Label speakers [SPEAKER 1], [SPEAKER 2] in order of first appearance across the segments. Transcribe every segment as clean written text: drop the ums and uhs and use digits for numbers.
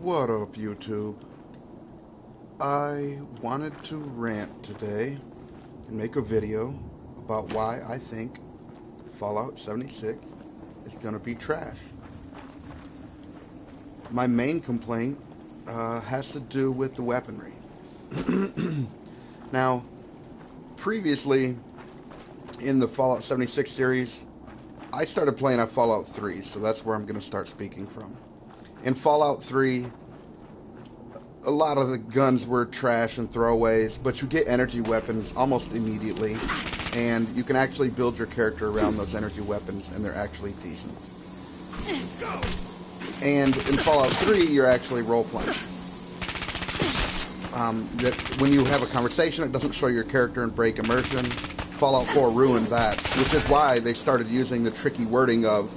[SPEAKER 1] What up, YouTube? I wanted to rant today and make a video about why I think Fallout 76 is gonna be trash. My main complaint has to do with the weaponry. Now, previously in the Fallout 76 series, I started playing on Fallout 3, so that's where I'm going to start speaking from. In Fallout 3, a lot of the guns were trash and throwaways, but you get energy weapons almost immediately, and you can actually build your character around those energy weapons, and they're actually decent. And in Fallout 3, you're actually role-playing. That when you have a conversation, it doesn't show your character and break immersion. Fallout 4 ruined that, which is why they started using the tricky wording of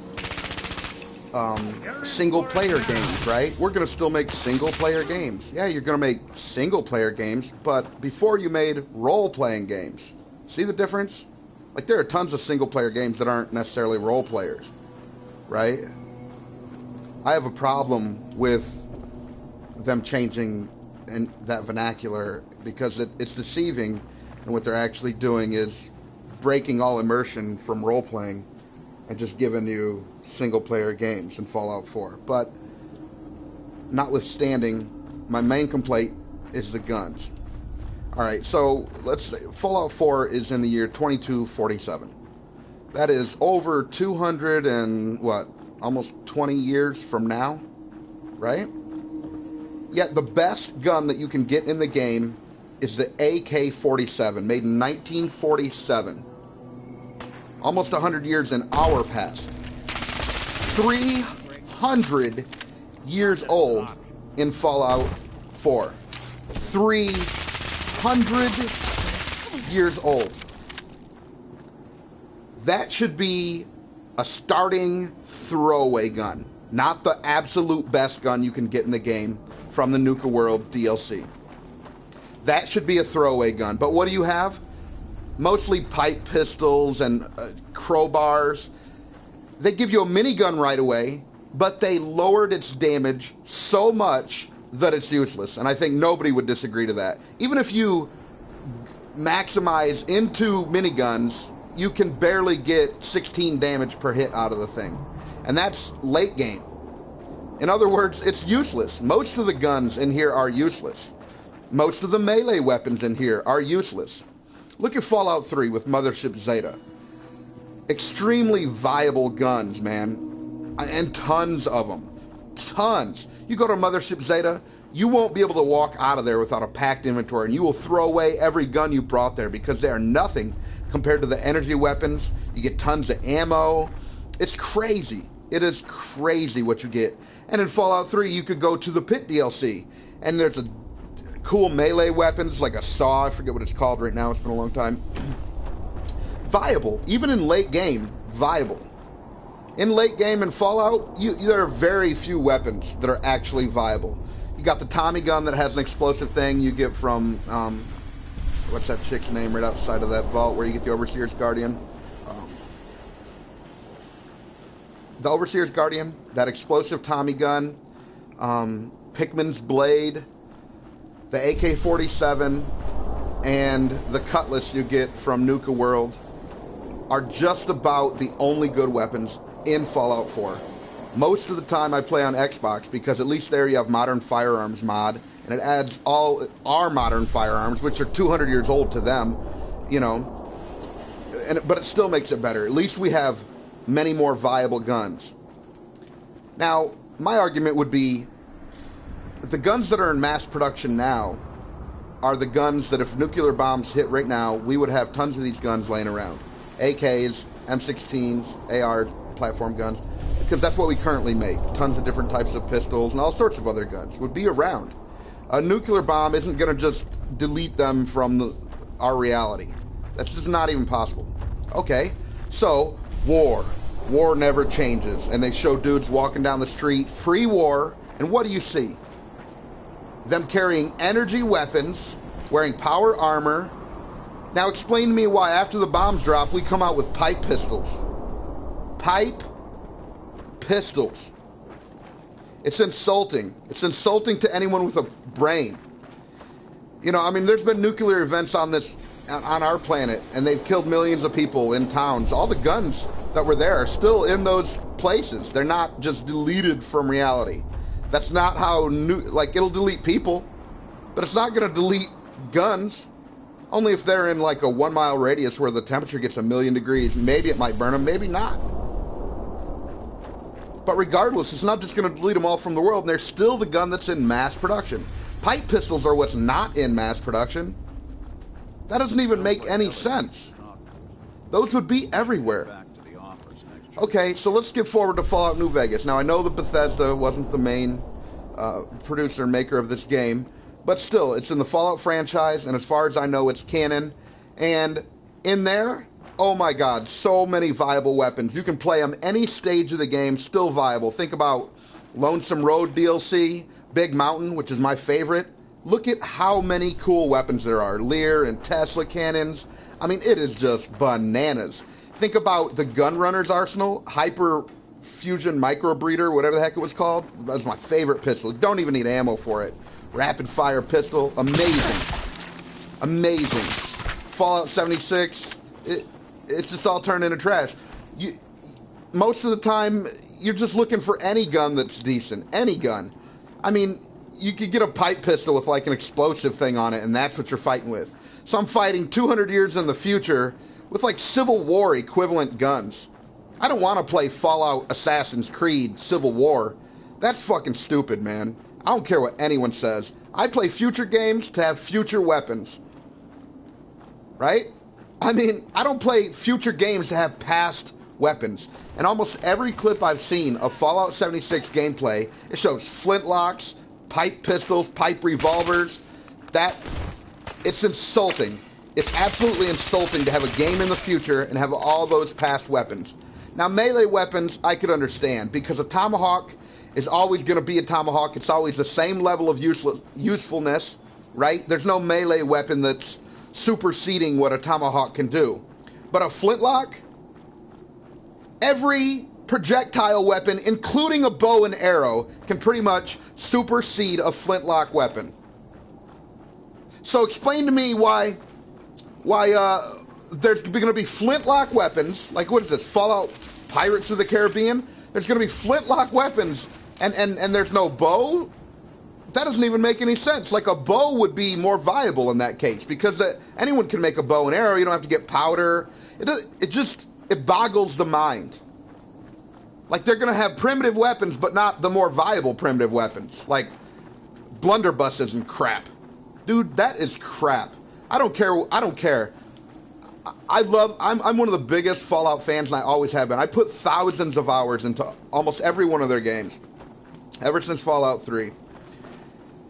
[SPEAKER 1] single-player games, right? We're going to still make single-player games. Yeah, you're going to make single-player games, but before you made role-playing games. See the difference? Like, there are tons of single-player games that aren't necessarily role-players, right? I have a problem with them changing that vernacular because it's deceiving, and what they're actually doing is breaking all immersion from role-playing and just giving you single-player games in Fallout 4. But notwithstanding, my main complaint is the guns. Alright, so let's say Fallout 4 is in the year 2247. That is over 200 and, almost 20 years from now, right? Yet the best gun that you can get in the game is the AK-47, made in 1947. Almost 100 years in our past. 300 years old in Fallout 4. 300 years old. That should be a starting throwaway gun. Not the absolute best gun you can get in the game from the Nuka World DLC. That should be a throwaway gun. But what do you have? Mostly pipe pistols and crowbars. They give you a minigun right away, but they lowered its damage so much that it's useless. And I think nobody would disagree to that. Even if you maximize into miniguns, you can barely get 16 damage per hit out of the thing. And that's late game. In other words, it's useless. Most of the guns in here are useless. Most of the melee weapons in here are useless. Look at Fallout 3 with Mothership Zeta. Extremely viable guns, man. And tons of them. Tons. You go to Mothership Zeta, you won't be able to walk out of there without a packed inventory, and you will throw away every gun you brought there because they are nothing compared to the energy weapons. You get tons of ammo. It's crazy. It is crazy what you get. And in Fallout 3, you could go to the Pit DLC, and there's a cool melee weapons like a saw. I forget what it's called right now. It's been a long time. Viable. Even in late game, viable. In late game in Fallout, there are very few weapons that are actually viable. You got the Tommy gun that has an explosive thing you get from, what's that chick's name right outside of that vault where you get the Overseer's Guardian? The Overseer's Guardian, that explosive Tommy gun, Pikmin's Blade, the AK-47, and the Cutlass you get from Nuka World are just about the only good weapons in Fallout 4. Most of the time I play on Xbox because at least there you have Modern Firearms mod, and it adds all our modern firearms, which are 200 years old to them, you know, but it still makes it better. At least we have many more viable guns. Now, my argument would be the guns that are in mass production now are the guns that if nuclear bombs hit right now, we would have tons of these guns laying around. AKs, M16s, AR platform guns, because that's what we currently make. Tons of different types of pistols and all sorts of other guns would be around. A nuclear bomb isn't going to just delete them from our reality. That's just not even possible. Okay, so war. War never changes. And they show dudes walking down the street pre-war, and what do you see? Them carrying energy weapons, wearing power armor. Now explain to me why after the bombs drop, we come out with pipe pistols. Pipe pistols. It's insulting. It's insulting to anyone with a brain. You know, I mean, there's been nuclear events on our planet, and they've killed millions of people in towns. All the guns that were there are still in those places. They're not just deleted from reality. That's not how, it'll delete people, but it's not going to delete guns. Only if they're in like a 1 mile radius where the temperature gets 1,000,000 degrees. Maybe it might burn them, maybe not. But regardless, it's not just going to delete them all from the world, and they're still the gun that's in mass production. Pipe pistols are what's not in mass production. That doesn't even make any sense. Those would be everywhere. Okay, so let's skip forward to Fallout New Vegas. Now, I know that Bethesda wasn't the main producer and maker of this game, but still, it's in the Fallout franchise, and as far as I know, it's canon. And in there, oh my God, so many viable weapons. You can play them any stage of the game, still viable. Think about Lonesome Road DLC, Big Mountain, which is my favorite. Look at how many cool weapons there are. Lear and Tesla cannons. I mean, it is just bananas. Think about the Gunrunner's arsenal, Hyper Fusion Microbreeder, whatever the heck it was called. That's my favorite pistol. Don't even need ammo for it. Rapid fire pistol, amazing. Amazing. Fallout 76, it's just all turned into trash. Most of the time, you're just looking for any gun that's decent. Any gun. I mean, you could get a pipe pistol with like an explosive thing on it, and that's what you're fighting with. So I'm fighting 200 years in the future with like Civil War equivalent guns. I don't want to play Fallout Assassin's Creed Civil War. That's fucking stupid, man. I don't care what anyone says. I play future games to have future weapons. Right? I mean, I don't play future games to have past weapons. And almost every clip I've seen of Fallout 76 gameplay, it shows flintlocks, pipe pistols, pipe revolvers. It's insulting. It's absolutely insulting to have a game in the future and have all those past weapons. Now, melee weapons, I could understand, because a tomahawk is always going to be a tomahawk. It's always the same level of usefulness, right? There's no melee weapon that's superseding what a tomahawk can do. But a flintlock, every projectile weapon, including a bow and arrow, can pretty much supersede a flintlock weapon. So explain to me why there's going to be flintlock weapons, like what is this, Fallout Pirates of the Caribbean? There's going to be flintlock weapons, and there's no bow? That doesn't even make any sense. Like, a bow would be more viable in that case, because anyone can make a bow and arrow. You don't have to get powder. It boggles the mind. Like, they're going to have primitive weapons, but not the more viable primitive weapons, like blunderbusses and crap. Dude, that is crap. I don't care. I'm one of the biggest Fallout fans, and I always have been. I put thousands of hours into almost every one of their games, ever since Fallout 3.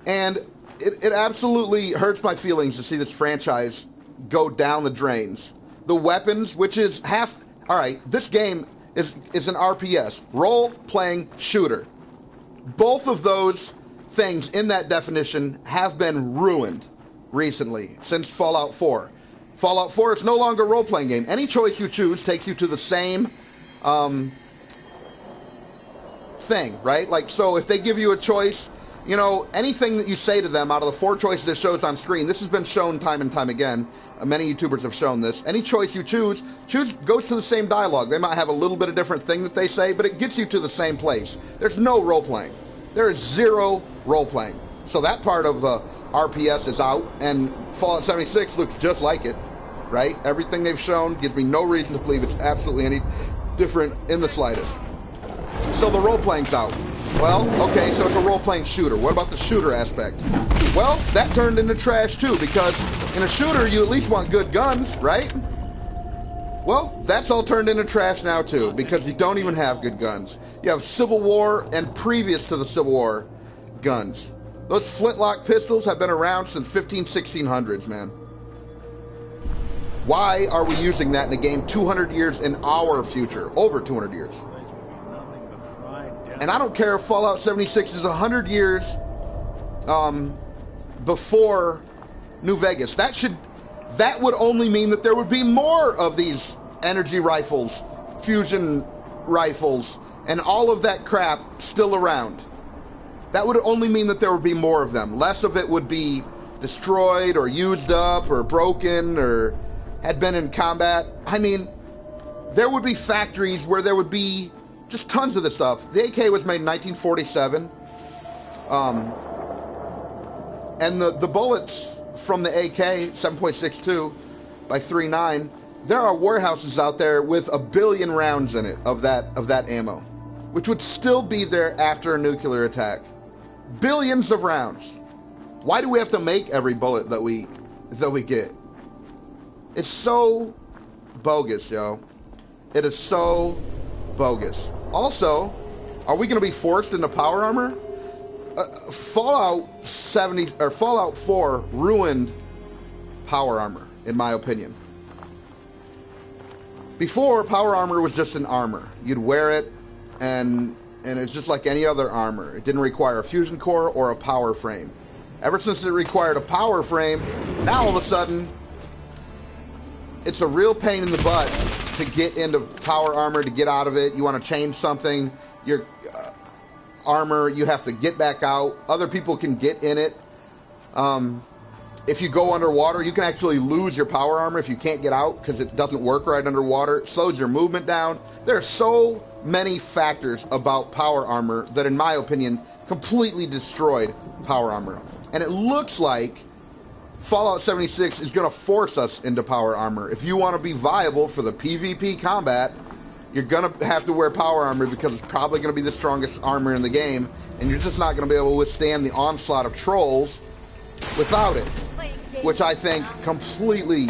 [SPEAKER 1] And it absolutely hurts my feelings to see this franchise go down the drains. The weapons, which is half... Alright, this game is an RPS, role-playing shooter. Both of those things in that definition have been ruined recently, since Fallout 4. Fallout 4 is no longer a role-playing game. Any choice you choose takes you to the same thing, right? Like, so if they give you a choice, you know, anything that you say to them out of the 4 choices it shows on screen, this has been shown time and time again. Many YouTubers have shown this. Any choice you choose goes to the same dialogue. They might have a little bit of different thing that they say, but it gets you to the same place. There's no role-playing. There is zero role-playing. So that part of the RPS is out, and Fallout 76 looks just like it, right? Everything they've shown gives me no reason to believe it's absolutely any different in the slightest. So the role-playing's out. Well, okay, so it's a role-playing shooter. What about the shooter aspect? Well, that turned into trash too, because in a shooter, you at least want good guns, right? Well, that's all turned into trash now too, because you don't even have good guns. You have Civil War and previous to the Civil War guns. Those flintlock pistols have been around since 1600s, man. Why are we using that in a game 200 years in our future? Over 200 years. And I don't care if Fallout 76 is 100 years before New Vegas. That would only mean that there would be more of these energy rifles, fusion rifles, and all of that crap still around. That would only mean that there would be more of them. Less of it would be destroyed or used up or broken or had been in combat. I mean, there would be factories where there would be just tons of this stuff. The AK was made in 1947. And the bullets from the AK 7.62 by 3.9, there are warehouses out there with 1 billion rounds in it of that ammo, which would still be there after a nuclear attack. Billions of rounds. Why do we have to make every bullet that we get? It's so bogus, yo. It is so bogus. Also, are we going to be forced into power armor? Fallout 4 ruined power armor, in my opinion. Before, power armor was just an armor. You'd wear it, and it's just like any other armor. It didn't require a fusion core or a power frame. Ever since it required a power frame, now all of a sudden, it's a real pain in the butt to get into power armor, to get out of it. You want to change something, your armor, you have to get back out. Other people can get in it. If you go underwater, you can actually lose your power armor if you can't get out because it doesn't work right underwater. It slows your movement down. There are so many factors about power armor that, in my opinion, completely destroyed power armor. And it looks like Fallout 76 is going to force us into power armor. If you want to be viable for the PvP combat, you're going to have to wear power armor because it's probably going to be the strongest armor in the game, and you're just not going to be able to withstand the onslaught of trolls without it. Which I think completely...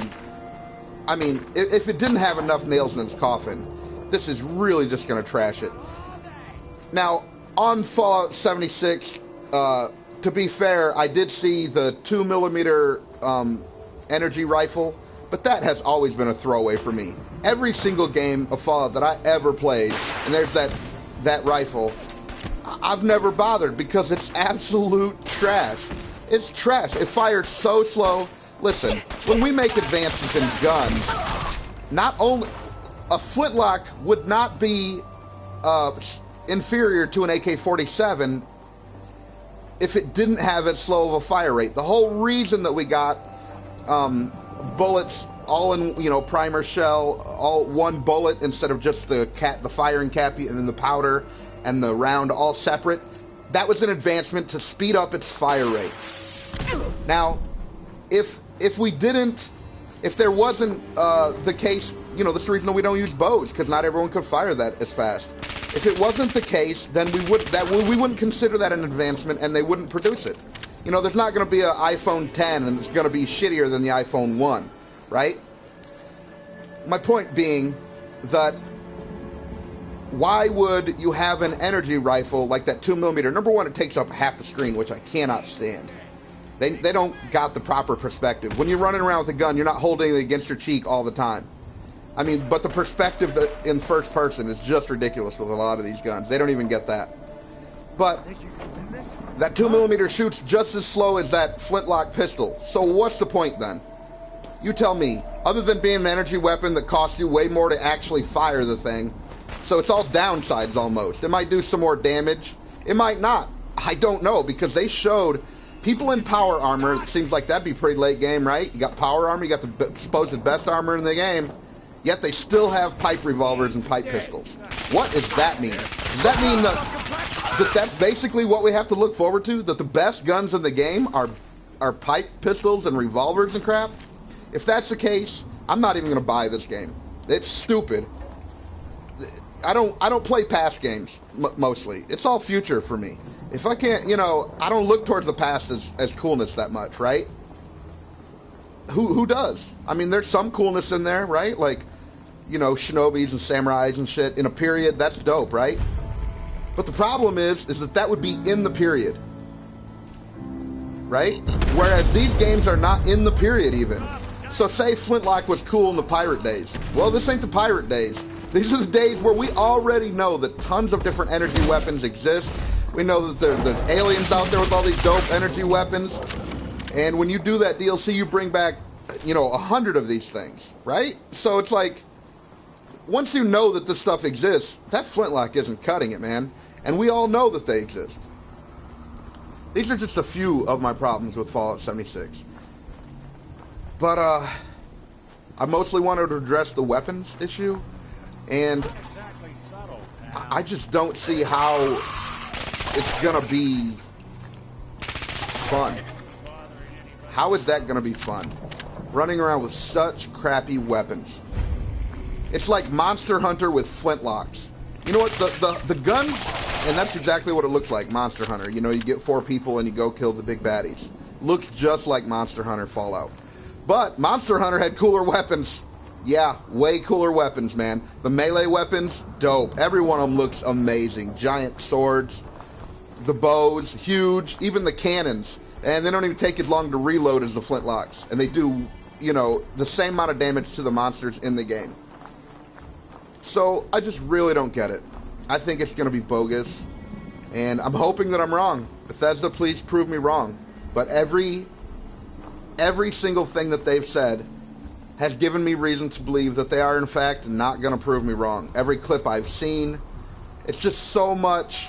[SPEAKER 1] I mean, if it didn't have enough nails in its coffin, this is really just going to trash it. Now, on Fallout 76, to be fair, I did see the 2mm energy rifle, but that has always been a throwaway for me. Every single game of Fallout that I ever played, and there's that rifle, I've never bothered because it's absolute trash. It's trash. It fires so slow. Listen, when we make advances in guns, not only... A flintlock would not be inferior to an AK-47 if it didn't have as slow of a fire rate. The whole reason that we got bullets all in, primer shell, all one bullet instead of just the firing cap and then the powder and the round all separate, that was an advancement to speed up its fire rate. Now, if there wasn't the case, that's the reason we don't use bows, because not everyone could fire that as fast. If it wasn't the case, then we wouldn't consider that an advancement, and they wouldn't produce it. There's not going to be an iPhone 10, and it's going to be shittier than the iPhone 1, right? My point being that why would you have an energy rifle like that 2mm? Number one, it takes up half the screen, which I cannot stand. They don't got the proper perspective. When you're running around with a gun, you're not holding it against your cheek all the time. I mean, but the perspective in first person is just ridiculous with a lot of these guns. They don't even get that. But that 2mm shoots just as slow as that flintlock pistol. So what's the point then? You tell me. Other than being an energy weapon that costs you way more to actually fire the thing. So it's all downsides almost. It might do some more damage. It might not. I don't know, because they showed... People in power armor, it seems like that'd be pretty late game, right? You got power armor, you got the supposed best armor in the game, yet they still have pipe revolvers and pipe pistols. What does that mean? Does that mean that that's basically what we have to look forward to? That the best guns in the game are pipe pistols and revolvers and crap? If that's the case, I'm not even going to buy this game. It's stupid. I don't play past games, mostly. It's all future for me. If I can't, I don't look towards the past as coolness that much, right? Who does? I mean, there's some coolness in there, right? Like, shinobis and samurais and shit in a period, that's dope, right? But the problem is that would be in the period, right? Whereas these games are not in the period even. So say Flintlock was cool in the pirate days. Well, this ain't the pirate days. These are the days where we already know that tons of different energy weapons exist. We know that there's aliens out there with all these dope energy weapons. And when you do that DLC, you bring back, 100 of these things, right? So it's like, once you know that this stuff exists, that flintlock isn't cutting it, man. And we all know that they exist. These are just a few of my problems with Fallout 76. But, I mostly wanted to address the weapons issue, and I just don't see how it's gonna be fun. How is that gonna be fun? Running around with such crappy weapons. It's like Monster Hunter with flintlocks. You know what? The guns, and that's exactly what it looks like, Monster Hunter. You know, you get 4 people and you go kill the big baddies. Looks just like Monster Hunter Fallout. But Monster Hunter had cooler weapons. Yeah, way cooler weapons, man. The melee weapons, dope. Every one of them looks amazing. Giant swords, the bows, huge. Even the cannons. And they don't even take as long to reload as the flintlocks. And they do, you know, the same amount of damage to the monsters in the game. So, I just really don't get it. I think it's going to be bogus. And I'm hoping that I'm wrong. Bethesda, please prove me wrong. But every single thing that they've said has given me reason to believe that they are, in fact, not going to prove me wrong. Every clip I've seen, it's just so much,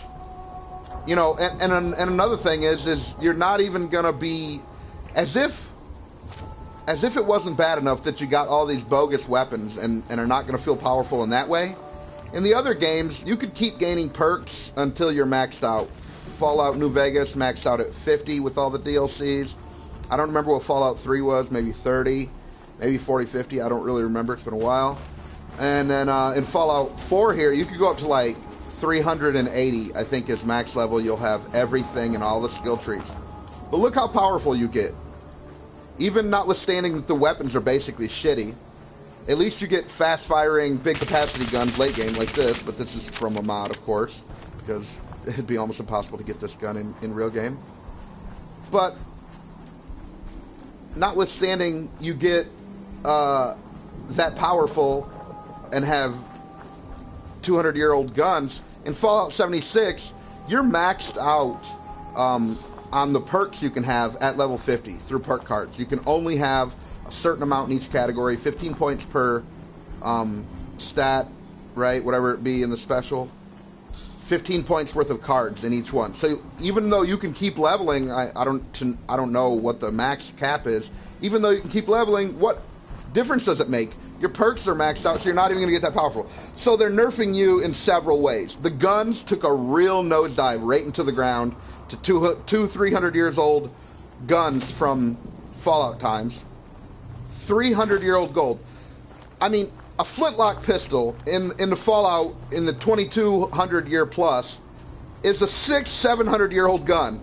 [SPEAKER 1] you know, and another thing is you're not even going to be, as if it wasn't bad enough that you got all these bogus weapons and are not going to feel powerful in that way. In the other games, you could keep gaining perks until you're maxed out. Fallout New Vegas maxed out at 50 with all the DLCs. I don't remember what Fallout 3 was, maybe 30, maybe 40, 50, I don't really remember, it's been a while. And then in Fallout 4 here, you could go up to like 380, I think is max level. You'll have everything and all the skill trees. But look how powerful you get. Even notwithstanding that the weapons are basically shitty, at least you get fast-firing, big-capacity guns late game like this, but this is from a mod, of course, because it'd be almost impossible to get this gun in real game. But notwithstanding, you get that powerful and have 200-year-old guns. In Fallout 76, you're maxed out on the perks you can have at level 50 through perk cards. You can only have a certain amount in each category, 15 points per stat, right? Whatever it be in the special. 15 points worth of cards in each one. So even though you can keep leveling, I don't know what the max cap is. Even though you can keep leveling, what difference does it make? Your perks are maxed out, so you're not even going to get that powerful. So they're nerfing you in several ways. The guns took a real nosedive right into the ground to 300 years old guns from Fallout times. 300-year-old gold. I mean, a flintlock pistol in the Fallout in the 2200 year plus is a 700-year-old gun.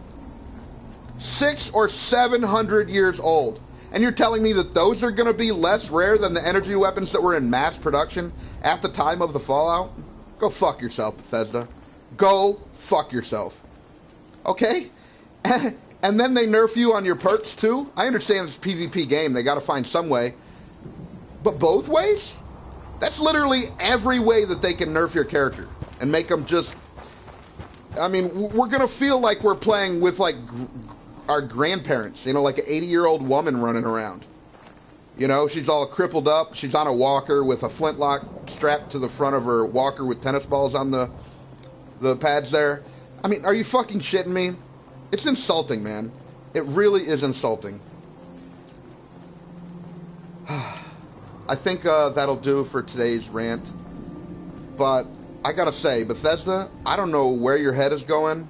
[SPEAKER 1] 600 or 700 years old. And you're telling me that those are going to be less rare than the energy weapons that were in mass production at the time of the Fallout? Go fuck yourself, Bethesda. Go fuck yourself. Okay? And then they nerf you on your perks too? I understand it's a PvP game. They got to find some way. But both ways? That's literally every way that they can nerf your character and make them just... I mean, we're going to feel like we're playing with, like, our grandparents. You know, like an 80-year-old woman running around. You know, she's all crippled up. She's on a walker with a flintlock strapped to the front of her walker with tennis balls on the pads there. I mean, are you fucking shitting me? It's insulting, man. It really is insulting. I think that'll do for today's rant. But I gotta say, Bethesda, I don't know where your head is going.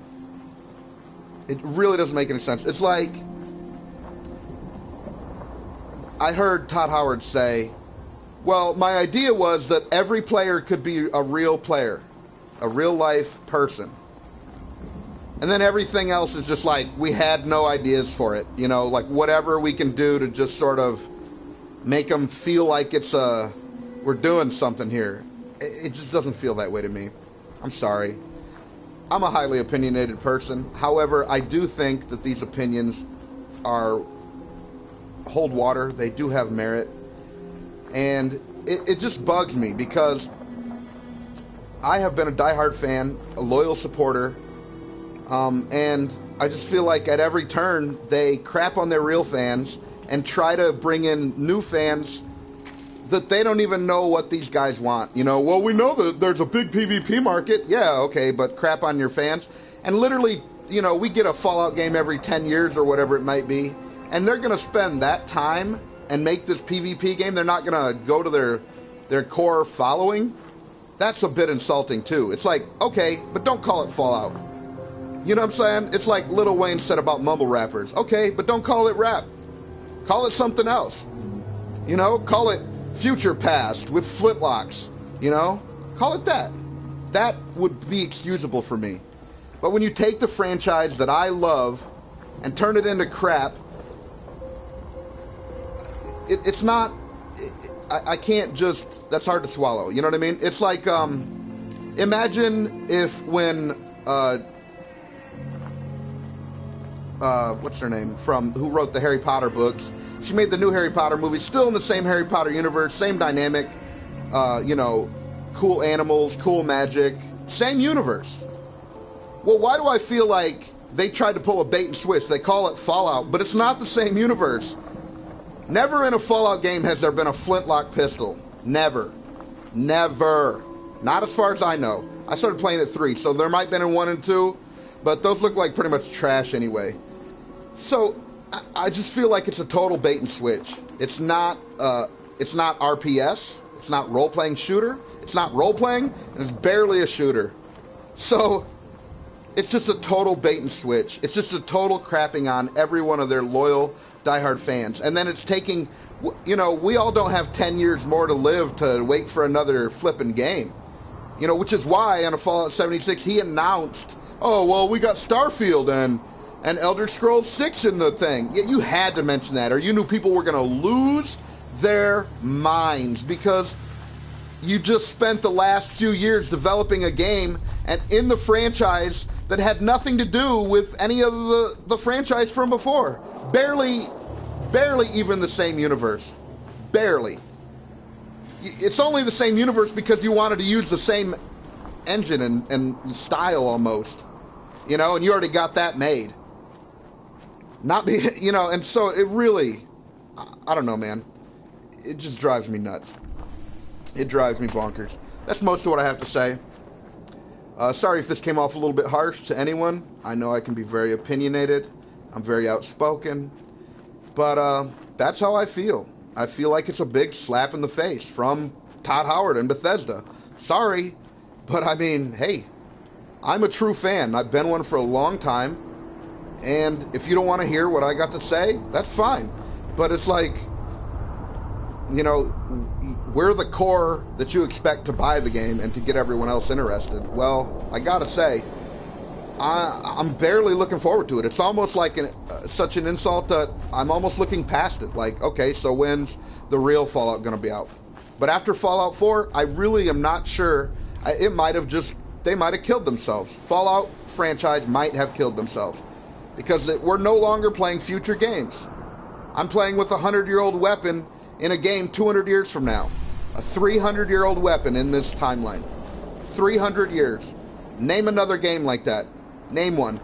[SPEAKER 1] It really doesn't make any sense. It's like, I heard Todd Howard say, well, my idea was that every player could be a real player, a real-life person. And then everything else is just like, we had no ideas for it. You know, like whatever we can do to just sort of make them feel like it's we're doing something here. It just doesn't feel that way to me. I'm sorry. I'm a highly opinionated person. However, I do think that these opinions hold water. They do have merit. And it just bugs me because I have been a diehard fan, a loyal supporter, and I just feel like at every turn they crap on their real fans and try to bring in new fans that they don't even know what these guys want. You know, well, we know that there's a big PvP market. Yeah, okay, but crap on your fans. And literally you know, we get a Fallout game every 10 years or whatever it might be, and they're going to spend that time and make this PvP game. They're not going to go to their core following. That's a bit insulting, too. It's like, okay, but don't call it Fallout. You know what I'm saying? It's like Lil Wayne said about mumble rappers. Okay, but don't call it rap. Call it something else. You know, call it Future Past with flintlocks. You know, call it that. That would be excusable for me. But when you take the franchise that I love and turn it into crap, it's not... I can't just... That's hard to swallow. You know what I mean? It's like, imagine if when... what's her name? Who wrote the Harry Potter books? She made the new Harry Potter movie, still in the same Harry Potter universe, same dynamic, you know, cool animals, cool magic, same universe. Well, why do I feel like they tried to pull a bait and switch? They call it Fallout, but it's not the same universe. Never in a Fallout game has there been a flintlock pistol. Never. Never. Not as far as I know. I started playing at 3, so there might have been in 1 and 2, but those look like pretty much trash anyway. So I just feel like it's a total bait and switch. It's not RPS. It's not role-playing shooter. It's not role-playing, and it's barely a shooter. So it's just a total bait and switch. It's just a total crapping on every one of their loyal, diehard fans. And then it's taking, you know, we all don't have 10 years more to live to wait for another flipping game. You know, which is why on a Fallout 76 he announced, oh, well, we got Starfield and Elder Scrolls 6 in the thing. Yeah, you had to mention that, or you knew people were going to lose their minds because you just spent the last few years developing a game and in the franchise that had nothing to do with any of the franchise from before. Barely even the same universe. Barely. It's only the same universe because you wanted to use the same engine and style almost. You know, and you already got that made. You know, and so it really, I don't know, man. It just drives me nuts. It drives me bonkers. That's most of what I have to say. Sorry if this came off a little bit harsh to anyone. I know I can be very opinionated. I'm very outspoken. But that's how I feel. I feel like it's a big slap in the face from Todd Howard and Bethesda. Sorry, but I mean, hey, I'm a true fan. I've been one for a long time. And if you don't want to hear what I got to say, that's fine. But it's like, you know, we're the core that you expect to buy the game and to get everyone else interested. Well, I gotta say, I'm barely looking forward to it. It's almost like such an insult that I'm almost looking past it. Like, okay, so when's the real Fallout going to be out? But after Fallout 4, I really am not sure. They might have killed themselves. Fallout franchise might have killed themselves. Because we're no longer playing future games. I'm playing with a 100-year-old weapon in a game 200 years from now. A 300-year-old weapon in this timeline. 300 years. Name another game like that. Name one.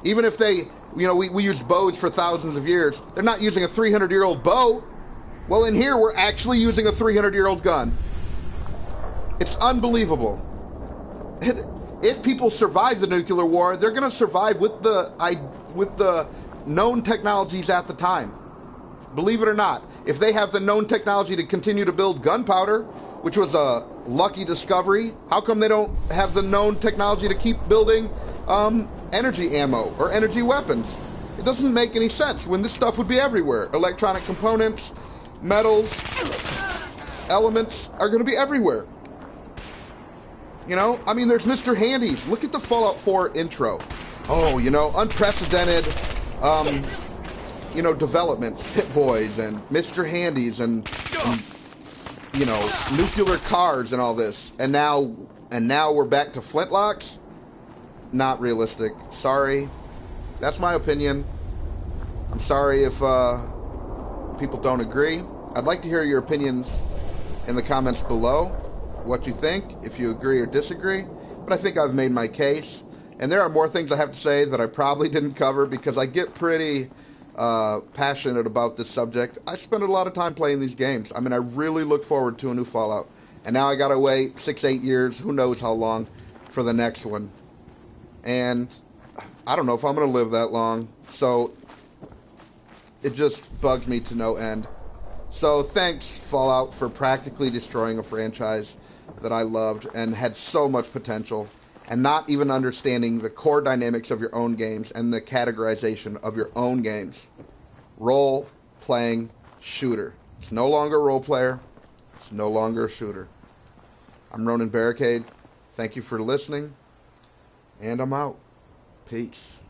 [SPEAKER 1] Even if they, you know, we use bows for thousands of years, they're not using a 300-year-old bow. Well, in here, we're actually using a 300-year-old gun. It's unbelievable. If people survive the nuclear war, they're going to survive with the known technologies at the time. Believe it or not. If they have the known technology to continue to build gunpowder, which was a lucky discovery, how come they don't have the known technology to keep building energy ammo or energy weapons? It doesn't make any sense when this stuff would be everywhere. Electronic components, metals, elements are going to be everywhere. You know, I mean, there's Mr. Handy's. Look at the Fallout 4 intro. Oh, you know, unprecedented, you know, developments. Pit-Boys and Mr. Handy's and, you know, nuclear cars and all this. And now we're back to flintlocks? Not realistic. Sorry. That's my opinion. I'm sorry if people don't agree. I'd like to hear your opinions in the comments below. What you think, if you agree or disagree. But I think I've made my case. And there are more things I have to say that I probably didn't cover because I get pretty passionate about this subject. I spend a lot of time playing these games. I mean, I really look forward to a new Fallout. And now I gotta wait 6-8 years, who knows how long, for the next one. And I don't know if I'm going to live that long. So it just bugs me to no end. So thanks, Fallout, for practically destroying a franchise that I loved and had so much potential, and not even understanding the core dynamics of your own games and the categorization of your own games. Role-playing shooter. It's no longer a role player. It's no longer a shooter. I'm Ronan Barricade. Thank you for listening, and I'm out. Peace.